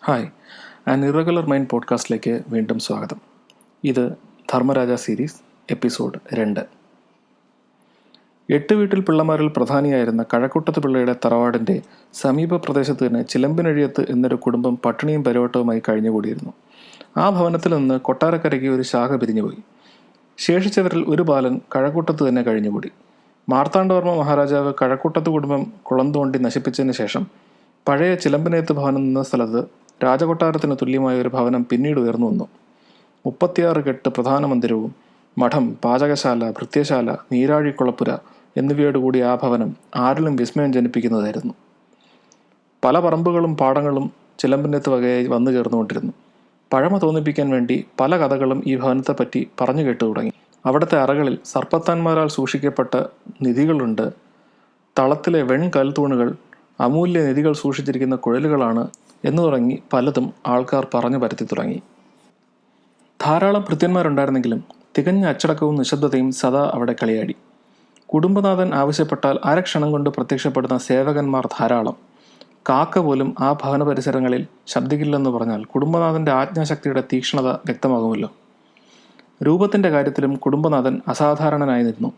Hi, an irregular mind പോഡ്കാസ്റ്റിലേക്ക് വീണ്ടും സ്വാഗതം. ഇത് ധർമ്മരാജ സീരീസ് എപ്പിസോഡ് 2. 8 വീട്ടിൽ പിള്ളമാരിൽ പ്രധാനിയായിരുന്ന കഴക്കൂട്ടത്ത് പിള്ളയുടെ തറവാടിൻ്റെ സമീപ പ്രദേശത്ത് തന്നെ ചിലമ്പിനഴിയത്ത് എന്നൊരു കുടുംബം പട്ടിണിയും പരിവട്ടവുമായി കഴിഞ്ഞുകൂടിയിരുന്നു. ആ ഭവനത്തിൽ നിന്ന് കൊട്ടാരക്കരയ്ക്ക് ഒരു ശാഖ പിരിഞ്ഞുപോയി. ശേഷിച്ചവരിൽ ഒരു ബാലൻ കഴക്കൂട്ടത്ത് തന്നെ കഴിഞ്ഞുകൂടി. മാർത്താണ്ഡവർമ്മ മഹാരാജാവ് കഴക്കൂട്ടത്ത് കുടുംബം കുളം തോണ്ടി നശിപ്പിച്ചതിന് ശേഷം പഴയ ചിലമ്പിനേത്ത് ഭവനം നിന്ന സ്ഥലത്ത് രാജകൊട്ടാരത്തിന് തുല്യമായ ഒരു ഭവനം പിന്നീട് ഉയർന്നു വന്നു. 36 കെട്ട് പ്രധാന മന്ദിരവും മഠം, പാചകശാല, ഭൃത്യശാല, നീരാഴിക്കുളപ്പുര എന്നിവയോടുകൂടി ആ ഭവനം ആരിലും വിസ്മയം ജനിപ്പിക്കുന്നതായിരുന്നു. പല പറമ്പുകളും പാടങ്ങളും ചിലമ്പിനേത്ത് വകയായി വന്നു ചേർന്നുകൊണ്ടിരുന്നു. പഴമ തോന്നിപ്പിക്കാൻ വേണ്ടി പല കഥകളും ഈ ഭവനത്തെപ്പറ്റി പറഞ്ഞു കേട്ടു തുടങ്ങി. അവിടുത്തെ അറകളിൽ സർപ്പത്താന്മാരാൽ സൂക്ഷിക്കപ്പെട്ട നിധികളുണ്ട്. തളത്തിലെ വെൺകൽത്തൂണുകൾ അമൂല്യ നിധികൾ സൂക്ഷിച്ചിരിക്കുന്ന കുഴലുകളാണ് എന്നു തുടങ്ങി പലതും ആൾക്കാർ പറഞ്ഞു പരത്തി തുടങ്ങി. ധാരാളം ഭൃത്യന്മാരുണ്ടായിരുന്നെങ്കിലും തികഞ്ഞ അച്ചടക്കവും നിശബ്ദതയും സദാ അവിടെ കളിയാടി. കുടുംബനാഥൻ ആവശ്യപ്പെട്ടാൽ അരക്ഷണം കൊണ്ട് പ്രത്യക്ഷപ്പെടുന്ന സേവകന്മാർ ധാരാളം. കാക്ക പോലും ആ ഭവന പരിസരങ്ങളിൽ ശബ്ദിക്കില്ലെന്ന് പറഞ്ഞാൽ കുടുംബനാഥൻ്റെ ആജ്ഞാശക്തിയുടെ തീക്ഷ്ണത വ്യക്തമാകുമല്ലോ. രൂപത്തിൻ്റെ കാര്യത്തിലും കുടുംബനാഥൻ അസാധാരണനായി നിന്നു.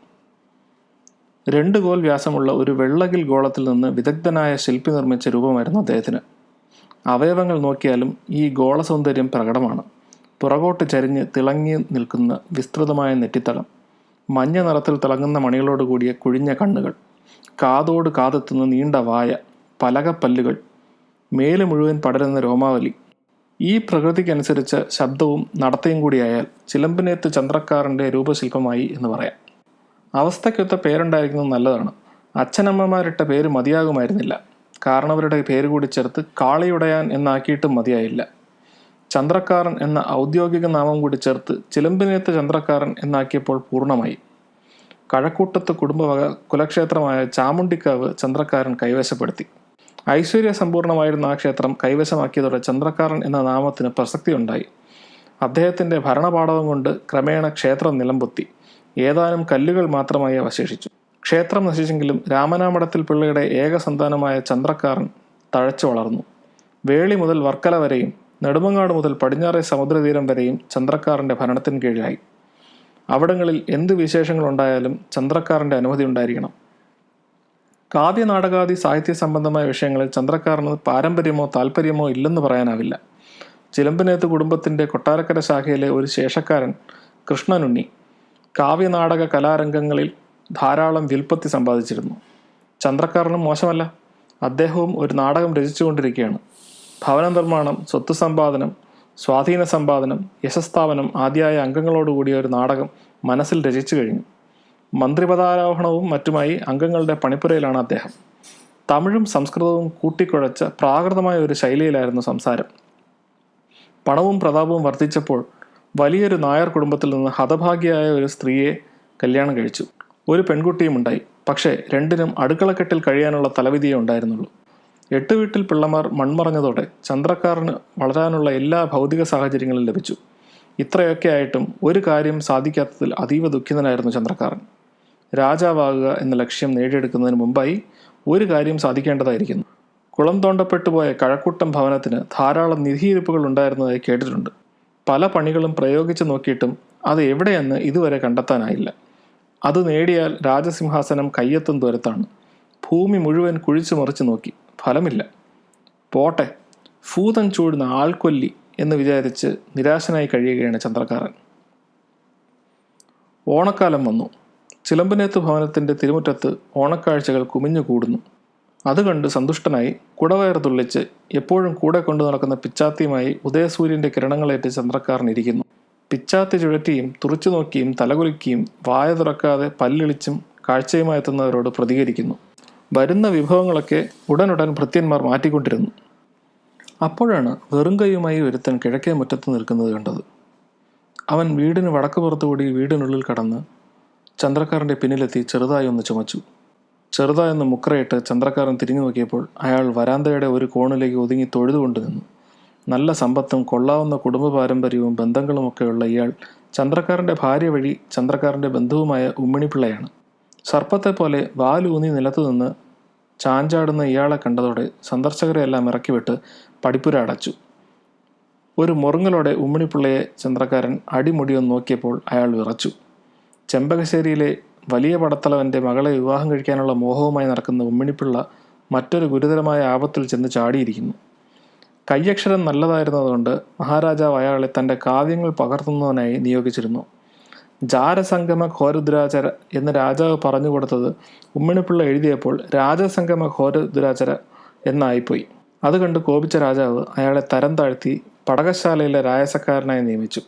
2 കോൽ വ്യാസമുള്ള ഒരു വെള്ളകിൽ ഗോളത്തിൽ നിന്ന് വിദഗ്ധനായ ശില്പി നിർമ്മിച്ച രൂപമായിരുന്നു അദ്ദേഹത്തിന്. അവയവങ്ങൾ നോക്കിയാലും ഈ ഗോളസൗന്ദര്യം പ്രകടമാണ്. പുറകോട്ട് ചരിഞ്ഞ് തിളങ്ങി നിൽക്കുന്ന വിസ്തൃതമായ നെറ്റിത്തളം, മഞ്ഞ നിറത്തിൽ തിളങ്ങുന്ന മണികളോട് കൂടിയ കുഴിഞ്ഞ കണ്ണുകൾ, കാതോട് കാതെത്തുന്ന നീണ്ട വായ, പലകപ്പല്ലുകൾ, മേല് മുഴുവൻ പടരുന്ന രോമാവലി. ഈ പ്രകൃതിക്കനുസരിച്ച് ശബ്ദവും നടത്തയും കൂടിയായാൽ ചിലമ്പിനേത്ത് ചന്ദ്രക്കാരൻ്റെ രൂപശില്പമായി എന്ന് പറയാം. അവസ്ഥയ്ക്കൊത്ത പേരുണ്ടായിരിക്കുന്നത് നല്ലതാണ്. അച്ഛനമ്മമാരിട്ട പേര് മതിയാകുമായിരുന്നില്ല. കാരണവരുടെ പേര് കൂടി ചേർത്ത് കാളിയുടയാൻ എന്നാക്കിയിട്ടും മതിയായില്ല. ചന്ദ്രക്കാരൻ എന്ന ഔദ്യോഗിക നാമം കൂടി ചേർത്ത് ചിലമ്പിനേത്ത് ചന്ദ്രക്കാരൻ എന്നാക്കിയപ്പോൾ പൂർണ്ണമായി. കഴക്കൂട്ടത്ത് കുടുംബവക കുലക്ഷേത്രമായ ചാമുണ്ടിക്കാവ് ചന്ദ്രക്കാരൻ കൈവശപ്പെടുത്തി. ഐശ്വര്യസമ്പൂർണമായിരുന്ന ആ ക്ഷേത്രം കൈവശമാക്കിയതോടെ ചന്ദ്രക്കാരൻ എന്ന നാമത്തിന് പ്രസക്തിയുണ്ടായി. അദ്ദേഹത്തിൻ്റെ ഭരണപാടവം കൊണ്ട് ക്രമേണ ക്ഷേത്രം നിലംപൊത്തി. ഏതാനും കല്ലുകൾ മാത്രമായി അവശേഷിച്ചു. ക്ഷേത്രം നശിച്ചെങ്കിലും രാമനാമഠത്തിൽ പിള്ളയുടെ ഏക സന്താനമായ ചന്ദ്രക്കാരൻ തഴച്ചു വളർന്നു. വേളി മുതൽ വർക്കല വരെയും നെടുമങ്ങാട് മുതൽ പടിഞ്ഞാറേ സമുദ്രതീരം വരെയും ചന്ദ്രക്കാരൻ്റെ ഭരണത്തിന് കീഴിലായി. അവിടങ്ങളിൽ എന്ത് വിശേഷങ്ങളുണ്ടായാലും ചന്ദ്രക്കാരൻ്റെ അനുമതി ഉണ്ടായിരിക്കണം. കാവ്യനാടകാദി സാഹിത്യ സംബന്ധമായ വിഷയങ്ങളിൽ ചന്ദ്രക്കാരന് പാരമ്പര്യമോ താല്പര്യമോ ഇല്ലെന്ന് പറയാനാവില്ല. ചിലമ്പിനേത്ത് കുടുംബത്തിൻ്റെ കൊട്ടാരക്കര ശാഖയിലെ ഒരു ശേഷക്കാരൻ കൃഷ്ണനുണ്ണി കാവ്യനാടക കലാരംഗങ്ങളിൽ ധാരാളം വിൽപ്പത്തി സമ്പാദിച്ചിരുന്നു. ചന്ദ്രക്കാരനും മോശമല്ല. അദ്ദേഹവും ഒരു നാടകം രചിച്ചുകൊണ്ടിരിക്കുകയാണ്. ഭവന നിർമ്മാണം, സ്വത്ത് സമ്പാദനം, സ്വാധീന സമ്പാദനം, യശസ്ഥാപനം ആദ്യമായ അംഗങ്ങളോടുകൂടിയ ഒരു നാടകം മനസ്സിൽ രചിച്ചു കഴിഞ്ഞു. മന്ത്രിപദാരോഹണവും മറ്റുമായി അംഗങ്ങളുടെ പണിപ്പുരയിലാണ് അദ്ദേഹം. തമിഴും സംസ്കൃതവും കൂട്ടിക്കുഴച്ച പ്രാകൃതമായ ഒരു ശൈലിയിലായിരുന്നു സംസാരം. പണവും പ്രതാപവും വർദ്ധിച്ചപ്പോൾ വലിയൊരു നായർ കുടുംബത്തിൽ നിന്ന് ഹതഭാഗ്യയായ ഒരു സ്ത്രീയെ കല്യാണം കഴിച്ചു. ഒരു പെൺകുട്ടിയും ഉണ്ടായി. പക്ഷേ രണ്ടിനും അടുക്കളക്കെട്ടിൽ കഴിയാനുള്ള തലവിധിയേ ഉണ്ടായിരുന്നുള്ളൂ. 8 വീട്ടിൽ പിള്ളമാർ മൺമറഞ്ഞതോടെ ചന്ദ്രക്കാരന് വളരാനുള്ള എല്ലാ ഭൗതിക സാഹചര്യങ്ങളും ലഭിച്ചു. ഇത്രയൊക്കെ ആയിട്ടും ഒരു കാര്യം സാധിക്കാത്തതിൽ അതീവ ദുഃഖിതനായിരുന്നു ചന്ദ്രക്കാരൻ. രാജാവാകുക എന്ന ലക്ഷ്യം നേടിയെടുക്കുന്നതിന് മുമ്പായി ഒരു കാര്യം സാധിക്കേണ്ടതായിരിക്കുന്നു. കുളം തോണ്ടപ്പെട്ടുപോയ കഴക്കൂട്ടം ഭവനത്തിന് ധാരാളം നിധിയിരുപ്പുകൾ ഉണ്ടായിരുന്നതായി കേട്ടിട്ടുണ്ട്. പല പണികളും പ്രയോഗിച്ചു നോക്കിയിട്ടും അത് എവിടെയെന്ന് ഇതുവരെ കണ്ടെത്താനായില്ല. അത് നേടിയാൽ രാജസിംഹാസനം കയ്യെത്തും ദൂരത്താണ്. ഭൂമി മുഴുവൻ കുഴിച്ചു മറിച്ചു നോക്കി, ഫലമില്ല. പോട്ടെ, ഭൂതൻ ചൂടുന്ന ആൾക്കൊല്ലി എന്ന് വിചാരിച്ച് നിരാശനായി കഴിയുകയാണ് ചന്ദ്രക്കാരൻ. ഓണക്കാലം വന്നു. ചിലമ്പിനേത്ത് ഭവനത്തിൻ്റെ തിരുമുറ്റത്ത് ഓണക്കാഴ്ചകൾ കുമിഞ്ഞു കൂടുന്നു. അത് കണ്ട് സന്തുഷ്ടനായി കുടവയർ തുള്ളിച്ച് എപ്പോഴും കൂടെ കൊണ്ടു നടക്കുന്ന പിച്ചാത്തിയുമായി ഉദയസൂര്യൻ്റെ കിരണങ്ങളേറ്റ് ചന്ദ്രക്കാരൻ ഇരിക്കുന്നു. പിച്ചാത്തി ചുഴറ്റിയും തുറച്ചു നോക്കിയും തലകുലുക്കിയും വായ തുറക്കാതെ പല്ലിളിച്ചും കാഴ്ചയുമായി എത്തുന്നവരോട് പ്രതികരിക്കുന്നു. വരുന്ന വിഭവങ്ങളൊക്കെ ഉടനുടൻ ഭൃത്യന്മാർ മാറ്റിക്കൊണ്ടിരുന്നു. അപ്പോഴാണ് വെറും കൈയുമായി ഒരുത്തൻ കിഴക്കേ മുറ്റത്ത് നിൽക്കുന്നത് കണ്ടത്. അവൻ വീടിന് വടക്ക് പുറത്തുകൂടി വീടിനുള്ളിൽ കടന്ന് ചന്ദ്രക്കാരൻ്റെ പിന്നിലെത്തി ചെറുതായി ഒന്ന് ചുമച്ചു. ചെറുതായൊന്ന് മുക്കറയിട്ട് ചന്ദ്രക്കാരൻ തിരിഞ്ഞു നോക്കിയപ്പോൾ അയാൾ വരാന്തയുടെ ഒരു കോണിലേക്ക് ഒതുങ്ങി തൊഴുതുകൊണ്ട് നിന്നു. നല്ല സമ്പത്തും കൊള്ളാവുന്ന കുടുംബ പാരമ്പര്യവും ബന്ധങ്ങളുമൊക്കെയുള്ള ഇയാൾ ചന്ദ്രക്കാരൻ്റെ ഭാര്യ വഴി ചന്ദ്രക്കാരൻ്റെ ബന്ധുവുമായ ഉമ്മിണിപ്പിള്ളയാണ്. സർപ്പത്തെ പോലെ വാലൂന്നി നിലത്തു നിന്ന് ചാഞ്ചാടുന്ന ഇയാളെ കണ്ടതോടെ സന്ദർശകരെയെല്ലാം ഇറക്കിവിട്ട് പടിപ്പുര അടച്ചു. ഒരു മുറുങ്ങലോടെ ഉമ്മിണിപ്പിള്ളയെ ചന്ദ്രക്കാരൻ അടിമുടിയൊന്ന് നോക്കിയപ്പോൾ അയാൾ വിറച്ചു. ചെമ്പകശ്ശേരിയിലെ വലിയ പടത്തലവൻ്റെ മകളെ വിവാഹം കഴിക്കാനുള്ള മോഹവുമായി നടക്കുന്ന ഉമ്മിണിപ്പിള്ള മറ്റൊരു ഗുരുതരമായ ആപത്തിൽ ചെന്ന് ചാടിയിരിക്കുന്നു. കയ്യക്ഷരം നല്ലതായിരുന്നതുകൊണ്ട് മഹാരാജാവ് അയാളെ തൻ്റെ കാവ്യങ്ങൾ പകർത്തുന്നതിനായി നിയോഗിച്ചിരുന്നു. ജാരസംഗമ ഘോരദുരാചര എന്ന് രാജാവ് പറഞ്ഞു കൊടുത്തത് ഉമ്മിണിപ്പിള്ള എഴുതിയപ്പോൾ രാജസംഗമ ഘോരദുരാചര എന്നായിപ്പോയി. അത് കണ്ട് കോപിച്ച രാജാവ് അയാളെ തരം താഴ്ത്തി പടകശാലയിലെ രായസക്കാരനായി നിയമിച്ചു.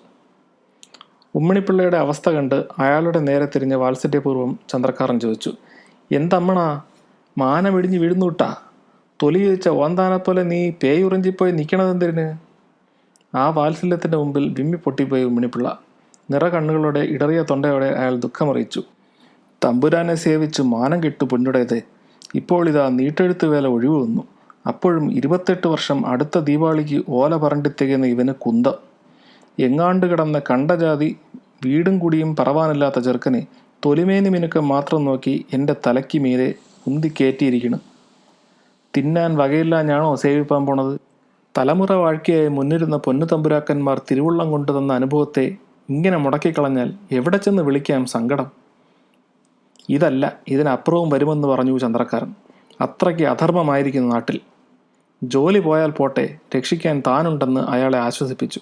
ഉമ്മിണിപ്പിള്ളയുടെ അവസ്ഥ കണ്ട് അയാളുടെ നേരെ തിരിഞ്ഞ് വാത്സല്യപൂർവ്വം ചന്ദ്രക്കാരൻ ചോദിച്ചു, എന്തമ്മണാ, മാനമിടിഞ്ഞ് വീഴുന്നൂട്ടാ, തൊലി ചോദിച്ച ഓന്താനെപ്പോലെ നീ പേയുറിഞ്ചിപ്പോയി നിൽക്കണതെന്തിന്? ആ വാത്സല്യത്തിൻ്റെ മുമ്പിൽ വിമ്മി പൊട്ടിപ്പോയി ഉമ്മിണിപ്പിള്ള. നിറകണ്ണുകളോടെ ഇടറിയ തൊണ്ടയോടെ അയാൾ ദുഃഖമറിയിച്ചു. തമ്പുരാനെ സേവിച്ചു മാനം കെട്ടു പൊന്നുടേതേ, ഇപ്പോൾ ഇതാ നീട്ടെഴുത്ത് വേല ഒഴിവു വന്നു. അപ്പോഴും 28 വർഷം അടുത്ത ദീപാവലിക്ക് ഓല പറണ്ടി തികയുന്ന ഇവന് കുന്തം. എങ്ങാണ്ട് കിടന്ന കണ്ടജാതി വീടും കുടിയും പറവാനില്ലാത്ത ചെറുക്കനെ തൊലിമേനി മിനുക്കം മാത്രം നോക്കി എൻ്റെ തലയ്ക്ക് മീതെ ഉന്തിക്കയറ്റിയിരിക്കണം. തിന്നാൻ വകയില്ലാഞ്ഞാണോ സേവിപ്പാൻ പോണത്? തലമുറ വാഴ്ക്കയായി മുന്നിരുന്ന പൊന്നു തമ്പുരാക്കന്മാർ തിരുവുള്ളം കൊണ്ടു തന്ന അനുഭവത്തെ ഇങ്ങനെ മുടക്കിക്കളഞ്ഞാൽ എവിടെ ചെന്ന് വിളിക്കാം സങ്കടം? ഇതല്ല, ഇതിനപ്പുറവും വരുമെന്ന് പറഞ്ഞു ചന്ദ്രക്കാരൻ. അത്രയ്ക്ക് അധർമ്മമായിരിക്കുന്നു നാട്ടിൽ. ജോലി പോയാൽ പോട്ടെ, രക്ഷിക്കാൻ താനുണ്ടെന്ന് അയാളെ ആശ്വസിപ്പിച്ചു.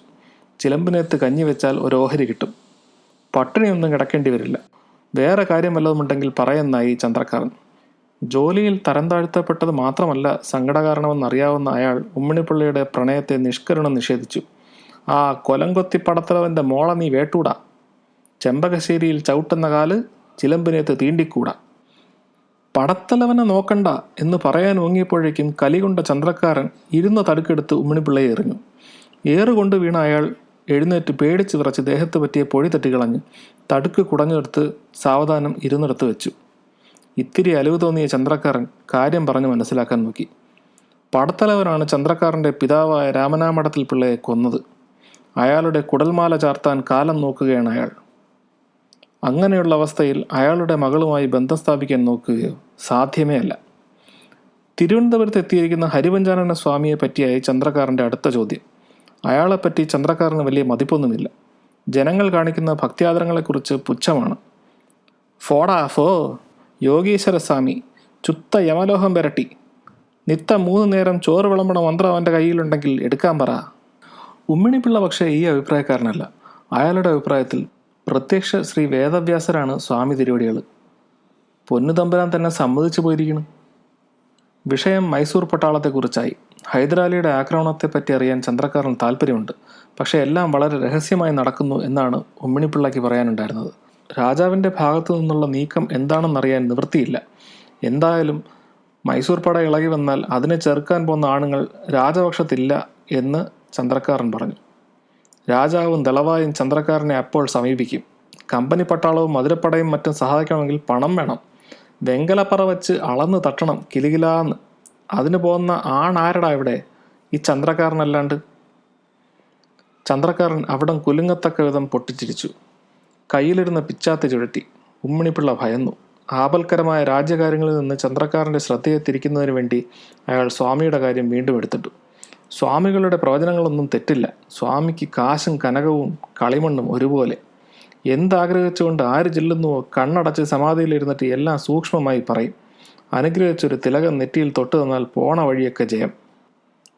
ചിലമ്പിനകത്ത് കഞ്ഞി വെച്ചാൽ ഒരു ഓഹരി കിട്ടും, പട്ടിണിയൊന്നും കിടക്കേണ്ടി വരില്ല. വേറെ കാര്യം വല്ലതുമുണ്ടെങ്കിൽ പറയുന്നായി ചന്ദ്രക്കാരൻ. ജോലിയിൽ തരം താഴ്ത്തപ്പെട്ടത് മാത്രമല്ല സങ്കടകാരണമെന്നറിയാവുന്ന അയാൾ ഉമ്മിണിപ്പിള്ളയുടെ പ്രണയത്തെ നിഷ്കരുണം നിഷേധിച്ചു. ആ കൊലംകൊത്തി പടത്തലവൻ്റെ മോളെ നീ വേട്ടൂടാ, ചെമ്പകശ്ശേരിയിൽ ചവിട്ടുന്ന കാല് ചിലമ്പിനകത്ത് തീണ്ടിക്കൂടാ. പടത്തലവനെ നോക്കണ്ട എന്ന് പറയാൻ ഓങ്ങിയപ്പോഴേക്കും കലികൊണ്ട ചന്ദ്രക്കാരൻ ഇരുന്ന തടുക്കെടുത്ത് ഉമ്മിണിപ്പിള്ളയെ എറിഞ്ഞു. ഏറുകൊണ്ട് വീണ അയാൾ എഴുന്നേറ്റ് പേടിച്ച് വിറച്ച് ദേഹത്ത് പറ്റിയ പൊടി തട്ടിക്കളഞ്ഞ് തടുക്ക് കുടഞ്ഞെടുത്ത് സാവധാനം ഇരുന്നിടത്ത് വെച്ചു. ഇത്തിരി അലിവ് തോന്നിയ ചന്ദ്രക്കാരൻ കാര്യം പറഞ്ഞു മനസ്സിലാക്കാൻ നോക്കി. പടത്തലവനാണ് ചന്ദ്രക്കാരൻ്റെ പിതാവായ രാമനാമഠത്തിൽ പിള്ളയെ കൊന്നത്. അയാളുടെ കുടൽമാല ചാർത്താൻ കാലം നോക്കുകയാണ് അയാൾ. അങ്ങനെയുള്ള അവസ്ഥയിൽ അയാളുടെ മകളുമായി ബന്ധം സ്ഥാപിക്കാൻ നോക്കുകയോ സാധ്യമേ അല്ല. തിരുവനന്തപുരത്ത് എത്തിയിരിക്കുന്ന ഹരിപഞ്ചാനന സ്വാമിയെ പറ്റിയായി ചന്ദ്രക്കാരൻ്റെ അടുത്ത ചോദ്യം. അയാളെപ്പറ്റി ചന്ദ്രക്കാരന് വലിയ മതിപ്പൊന്നുമില്ല. ജനങ്ങൾ കാണിക്കുന്ന ഭക്തിയാദരങ്ങളെക്കുറിച്ച് പുച്ഛമാണ്. ഫോടാ ഫോ, യോഗീശ്വര സ്വാമി, ചുത്ത യമലോഹം വരട്ടി, നിത്ത 3 നേരം ചോറ് വിളമ്പണ മന്ത്രം അവൻ്റെ കയ്യിലുണ്ടെങ്കിൽ എടുക്കാൻ പറ. ഉമ്മിണിപ്പിള്ള പക്ഷേ ഈ അഭിപ്രായക്കാരനല്ല. അയാളുടെ അഭിപ്രായത്തിൽ പ്രത്യക്ഷ ശ്രീ വേദവ്യാസരാണ് സ്വാമി തിരുവടികൾ. പൊന്നു തമ്പുരാൻ തന്നെ സമ്മതിച്ചു പോയിരിക്കണം. വിഷയം മൈസൂർ പട്ടാളത്തെക്കുറിച്ചായി. ഹൈദരാലിയുടെ ആക്രമണത്തെപ്പറ്റി അറിയാൻ ചന്ദ്രക്കാരന് താല്പര്യമുണ്ട്. പക്ഷേ എല്ലാം വളരെ രഹസ്യമായി നടക്കുന്നു എന്നാണ് ഉമ്മിണിപ്പിള്ളയ്ക്ക് പറയാനുണ്ടായിരുന്നത്. രാജാവിൻ്റെ ഭാഗത്തു നിന്നുള്ള നീക്കം എന്താണെന്നറിയാൻ നിവൃത്തിയില്ല. എന്തായാലും മൈസൂർ പട ഇളകി വന്നാൽ അതിനെ ചെറുക്കാൻ പോകുന്ന ആണുങ്ങൾ രാജപക്ഷത്തില്ല എന്ന് ചന്ദ്രക്കാരൻ പറഞ്ഞു. രാജാവും ദളവായും ചന്ദ്രക്കാരനെ അപ്പോൾ സമീപിക്കും. കമ്പനി പട്ടാളവും മധുരപ്പടയും മറ്റും സഹായിക്കണമെങ്കിൽ പണം വേണം. വെങ്കലപ്പറ വെച്ച് അളന്ന് തട്ടണം കിലുകിലാന്ന്. അതിന് പോകുന്ന ആണാരടാ ഇവിടെ? ഈ ചന്ദ്രക്കാരനല്ലാണ്ട്. ചന്ദ്രക്കാരൻ അവിടം കുലുങ്ങത്തക്ക വിധം പൊട്ടിച്ചിരിച്ചു. കയ്യിലിരുന്ന പിച്ചാത്തി ചുഴറ്റി. ഉമ്മിണിപ്പിള്ള ഭയന്നു. ആപൽക്കരമായ രാജ്യകാര്യങ്ങളിൽ നിന്ന് ചന്ദ്രക്കാരൻ്റെ ശ്രദ്ധയെ തിരിക്കുന്നതിന് വേണ്ടി അയാൾ സ്വാമിയുടെ കാര്യം വീണ്ടും എടുത്തിട്ടു. സ്വാമികളുടെ പ്രവചനങ്ങളൊന്നും തെറ്റില്ല. സ്വാമിക്ക് കാശും കനകവും കളിമണ്ണും ഒരുപോലെ. എന്താഗ്രഹിച്ചുകൊണ്ട് ആര് ചെല്ലുന്നുവോ കണ്ണടച്ച് സമാധിയിലിരുന്നിട്ട് എല്ലാം സൂക്ഷ്മമായി പറയും. അനുഗ്രഹിച്ചൊരു തിലകം നെറ്റിയിൽ തൊട്ട് തന്നാൽ പോണ വഴിയൊക്കെ ജയം.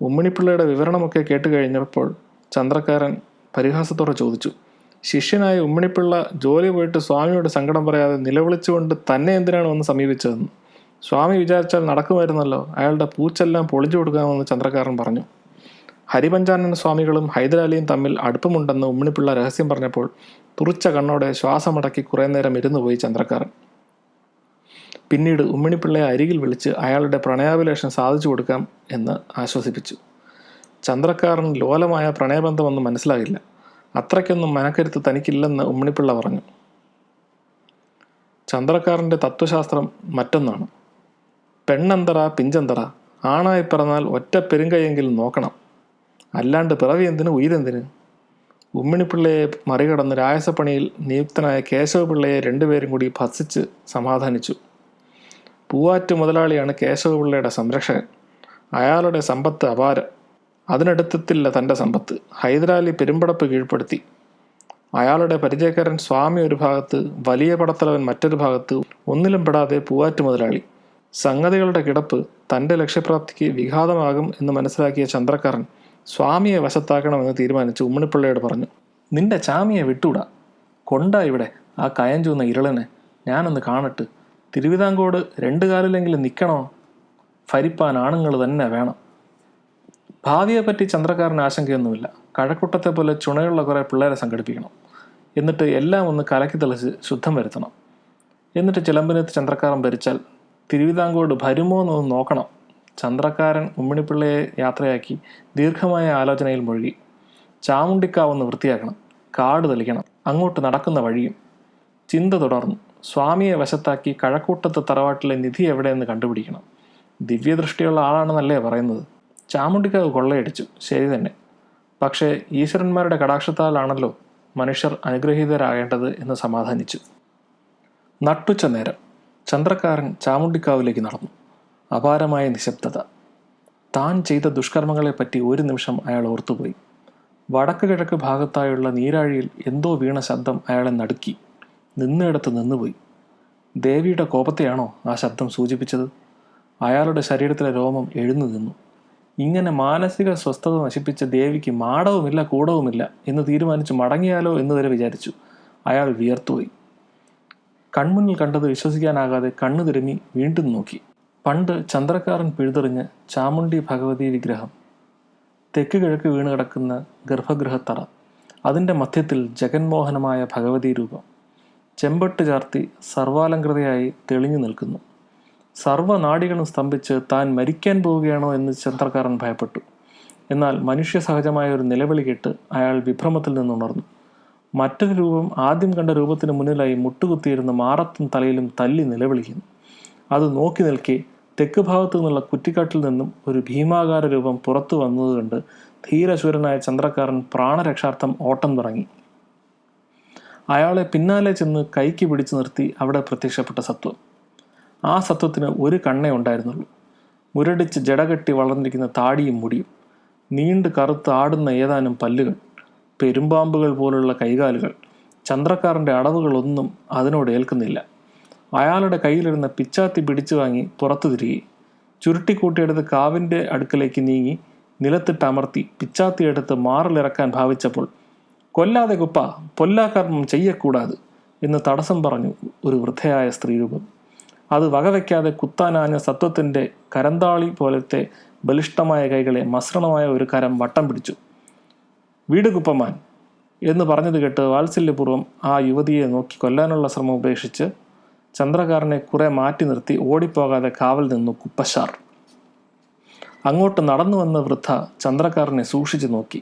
ഉമ്മിണിപ്പിള്ളയുടെ വിവരണമൊക്കെ കേട്ട് കഴിഞ്ഞപ്പോൾ ചന്ദ്രക്കാരൻ പരിഹാസത്തോടെ ചോദിച്ചു, ശിഷ്യനായ ഉമ്മിണിപ്പിള്ള ജോലി പോയിട്ട് സ്വാമിയോട് സങ്കടം പറയാതെ നിലവിളിച്ചുകൊണ്ട് തന്നെ എന്തിനാണ് വന്ന് സമീപിച്ചതെന്ന്? സ്വാമി വിചാരിച്ചാൽ നടക്കുമായിരുന്നല്ലോ. അയാളുടെ പൂച്ചെല്ലാം പൊളിച്ചു കൊടുക്കാമെന്ന് ചന്ദ്രക്കാരൻ പറഞ്ഞു. ഹരിപഞ്ചാനന സ്വാമികളും ഹൈദരാലിയും തമ്മിൽ അടുപ്പമുണ്ടെന്ന് ഉമ്മിണിപ്പിള്ള രഹസ്യം പറഞ്ഞപ്പോൾ തുറിച്ച കണ്ണോടെ ശ്വാസമടക്കി കുറേ നേരം ഇരുന്നു പോയി ചന്ദ്രക്കാരൻ. പിന്നീട് ഉമ്മിണിപ്പിള്ളയെ അരികിൽ വിളിച്ച് അയാളുടെ പ്രണയാഭിലാഷം സാധിച്ചു കൊടുക്കാം എന്ന് ആശ്വസിപ്പിച്ചു. ചന്ദ്രക്കാരൻ ലോലമായ പ്രണയബന്ധമൊന്നും മനസ്സിലാകില്ല. അത്രയ്ക്കൊന്നും മനക്കരുത്ത് തനിക്കില്ലെന്ന് ഉമ്മിണിപ്പിള്ള പറഞ്ഞു. ചന്ദ്രക്കാരൻ്റെ തത്വശാസ്ത്രം മറ്റൊന്നാണ്. പെണ്ണെന്തറ പിഞ്ചെന്തറ, ആണായി പിറന്നാൽ ഒറ്റ പെരുങ്കയെങ്കിലും നോക്കണം, അല്ലാണ്ട് പിറവി എന്തിന് ഉയരെന്തിന്? ഉമ്മിണിപ്പിള്ളയെ മറികടന്ന് രായസപ്പണിയിൽ നിയുക്തനായ കേശവപിള്ളയെ രണ്ടുപേരും കൂടി ഭസിച്ച് സമാധാനിച്ചു. പൂവാറ്റ് മുതലാളിയാണ് കേശവപിള്ളയുടെ സംരക്ഷകൻ. അയാളുടെ സമ്പത്ത് അപാരം. അതിനടുത്തെത്തില്ല തൻ്റെ സമ്പത്ത്. ഹൈദരാലി പെരുമ്പടപ്പ് കീഴ്പ്പെടുത്തി. അയാളുടെ പരിചയക്കാരൻ സ്വാമി ഒരു ഭാഗത്ത്, വലിയ പടത്തലവൻ മറ്റൊരു ഭാഗത്ത്, ഒന്നിലും പെടാതെ പൂവാറ്റ് മുതലാളി. സംഗതികളുടെ കിടപ്പ് തൻ്റെ ലക്ഷ്യപ്രാപ്തിക്ക് വിഘാതമാകും എന്ന് മനസ്സിലാക്കിയ ചന്ദ്രക്കാരൻ സ്വാമിയെ വശത്താക്കണമെന്ന് തീരുമാനിച്ച് ഉമ്മണിപ്പിള്ളയോട് പറഞ്ഞു, നിന്റെ ചാമിയെ വിട്ടൂടാ, കൊണ്ടാ ഇവിടെ ആ കയം ചൂന്ന ഇരളനെ, ഞാനൊന്ന് കാണട്ട്. തിരുവിതാംകോട് 2 കാലിലെങ്കിലും നിൽക്കണോ? ഭരിപ്പാൻ ആണുങ്ങൾ തന്നെ വേണം. ഭാവിയെപ്പറ്റി ചന്ദ്രക്കാരന് ആശങ്കയൊന്നുമില്ല. കഴക്കൂട്ടത്തെ പോലെ ചുണയുള്ള കുറേ പിള്ളേരെ സംഘടിപ്പിക്കണം. എന്നിട്ട് എല്ലാം ഒന്ന് കലക്കി തെളിച്ച് ശുദ്ധം വരുത്തണം. എന്നിട്ട് ചിലമ്പിനത്ത് ചന്ദ്രക്കാരൻ ഭരിച്ചാൽ തിരുവിതാംകോട് ഭരുമോ എന്നൊന്ന് നോക്കണം. ചന്ദ്രക്കാരൻ ഉമ്മിണിപ്പിള്ളയെ യാത്രയാക്കി ദീർഘമായ ആലോചനയിൽ മുഴുകി. ചാമുണ്ടിക്കാവൊന്ന് വൃത്തിയാക്കണം, കാട് തെളിക്കണം, അങ്ങോട്ട് നടക്കുന്ന വഴിയും. ചിന്ത തുടർന്നു. സ്വാമിയെ വശത്താക്കി കഴക്കൂട്ടത്ത് തറവാട്ടിലെ നിധി എവിടെയെന്ന് കണ്ടുപിടിക്കണം. ദിവ്യദൃഷ്ടിയുള്ള ആളാണെന്നല്ലേ പറയുന്നത്. ചാമുണ്ടിക്കാവ് കൊള്ളയടിച്ചു, ശരി തന്നെ. പക്ഷേ ഈശ്വരന്മാരുടെ കടാക്ഷത്താലാണല്ലോ മനുഷ്യർ അനുഗ്രഹീതരാകേണ്ടത് എന്ന് സമാധാനിച്ചു. നട്ടുച്ച നേരം ചന്ദ്രക്കാരൻ ചാമുണ്ടിക്കാവിലേക്ക് നടന്നു. അപാരമായ നിശബ്ദത. താൻ ചെയ്ത ദുഷ്കർമ്മങ്ങളെപ്പറ്റി ഒരു നിമിഷം അയാൾ ഓർത്തുപോയി. വടക്ക് കിഴക്ക് ഭാഗത്തായുള്ള നീരാഴിയിൽ എന്തോ വീണ ശബ്ദം അയാളെ നടുക്കി. നിന്നിടത്ത് നിന്നുപോയി. ദേവിയുടെ കോപത്തെയാണോ ആ ശബ്ദം സൂചിപ്പിച്ചത്? അയാളുടെ ശരീരത്തിലെ രോമം എഴുന്നു നിന്നു. ഇങ്ങനെ മാനസിക സ്വസ്ഥത നശിപ്പിച്ച ദേവിക്ക് മാടവുമില്ല കൂടവുമില്ല എന്ന് തീരുമാനിച്ച് മടങ്ങിയാലോ എന്ന് വരെ വിചാരിച്ചു. അയാൾ വിയർത്തുപോയി. കൺമുന്നിൽ കണ്ടത് വിശ്വസിക്കാനാകാതെ കണ്ണു തിരുമ്മി വീണ്ടും നോക്കി. പണ്ട് ചന്ദ്രക്കാരൻ പിഴുതെറിഞ്ഞ് ചാമുണ്ടി ഭഗവതി വിഗ്രഹം. തെക്ക് കിഴക്ക് വീണ് കിടക്കുന്ന ഗർഭഗൃഹത്തറ. അതിൻ്റെ മധ്യത്തിൽ ജഗന്മോഹനമായ ഭഗവതി രൂപം. ചെമ്പട്ട് ചാർത്തി സർവാലങ്കൃതയായി തെളിഞ്ഞു നിൽക്കുന്നു. സർവ്വനാടികളും സ്തംഭിച്ച് താൻ മരിക്കാൻ പോവുകയാണോ എന്ന് ചന്ദ്രക്കാരൻ ഭയപ്പെട്ടു. എന്നാൽ മനുഷ്യ സഹജമായ ഒരു നിലവിളി കേട്ട് അയാൾ വിഭ്രമത്തിൽ നിന്നുണർന്നു. മറ്റൊരു രൂപം ആദ്യം കണ്ട രൂപത്തിന് മുന്നിലായി മുട്ടുകുത്തിയിരുന്ന മാറത്തും തലയിലും തല്ലി നിലവിളിക്കുന്നു. അത് നോക്കി നിൽക്കെ തെക്ക് ഭാഗത്തു നിന്നുള്ള കുറ്റിക്കാട്ടിൽ നിന്നും ഒരു ഭീമാകാര രൂപം പുറത്തു വന്നതുകൊണ്ട് ധീരശൂരനായ ചന്ദ്രക്കാരൻ പ്രാണരക്ഷാർത്ഥം ഓട്ടം തുടങ്ങി. അയാളെ പിന്നാലെ ചെന്ന് കൈക്ക് പിടിച്ചു നിർത്തി അവിടെ പ്രത്യക്ഷപ്പെട്ട സത്വം. ആ സത്വത്തിന് ഒരു കണ്ണേ ഉണ്ടായിരുന്നുള്ളൂ. മുരടിച്ച് ജടകെട്ടി വളർന്നിരിക്കുന്ന താടിയും മുടിയും, നീണ്ട് കറുത്ത് ആടുന്ന ഏതാനും പല്ലുകൾ, പെരുമ്പാമ്പുകൾ പോലുള്ള കൈകാലുകൾ. ചന്ദ്രക്കാരൻ്റെ അടവുകളൊന്നും അതിനോട് ഏൽക്കുന്നില്ല. അയാളുടെ കയ്യിലിരുന്ന പിച്ചാത്തി പിടിച്ചു വാങ്ങി പുറത്തു തിരികെ ചുരുട്ടിക്കൂട്ടിയെടുത്ത് കാവിൻ്റെ അടുക്കലേക്ക് നീങ്ങി നിലത്തിട്ട് അമർത്തി പിച്ചാത്തി എടുത്ത് മാറിലിറക്കാൻ ഭാവിച്ചപ്പോൾ, കൊല്ലാതെ കുപ്പ, പൊല്ലാകർമ്മം ചെയ്യക്കൂടാതെ എന്ന് തടസ്സം പറഞ്ഞു ഒരു വൃദ്ധയായ സ്ത്രീരൂപം. അത് വകവയ്ക്കാതെ കുത്താനാഞ്ഞ സത്വത്തിൻ്റെ കരന്താളി പോലത്തെ ബലിഷ്ഠമായ കൈകളെ മസൃണമായ ഒരു കരം വട്ടം പിടിച്ചു. വീട് കുപ്പമാൻ എന്ന് പറഞ്ഞത് കേട്ട് വാത്സല്യപൂർവ്വം ആ യുവതിയെ നോക്കി കൊല്ലാനുള്ള ശ്രമം ഉപേക്ഷിച്ച് ചന്ദ്രക്കാരനെ കുറെ മാറ്റി നിർത്തി ഓടിപ്പോകാതെ കാവൽ നിന്നു കുപ്പശാർ. അങ്ങോട്ട് നടന്നു വന്ന വൃദ്ധ ചന്ദ്രക്കാരനെ സൂക്ഷിച്ചു നോക്കി.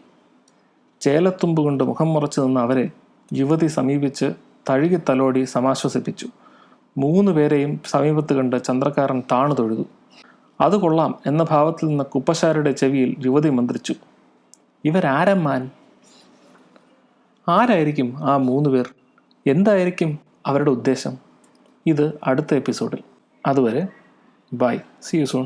ചേലത്തുമ്പ് കൊണ്ട് മുഖം മറച്ചു നിന്ന അവരെ യുവതി സമീപിച്ച് തഴുകി തലോടി സമാശ്വസിപ്പിച്ചു. 3 പേരെയും സമീപത്ത് കണ്ട് ചന്ദ്രക്കാരൻ താണു തൊഴുതു. അത് കൊള്ളാം എന്ന ഭാവത്തിൽ നിന്ന കുപ്പശാരുടെ ചെവിയിൽ യുവതി മന്ത്രിച്ചു, ഇവരാരമ്മാൻ? ആരായിരിക്കും ആ 3 പേർ? എന്തായിരിക്കും അവരുടെ ഉദ്ദേശം? ഇത് അടുത്ത എപ്പിസോഡിൽ. അതുവരെ ബൈ, സീ യു സൂൺ.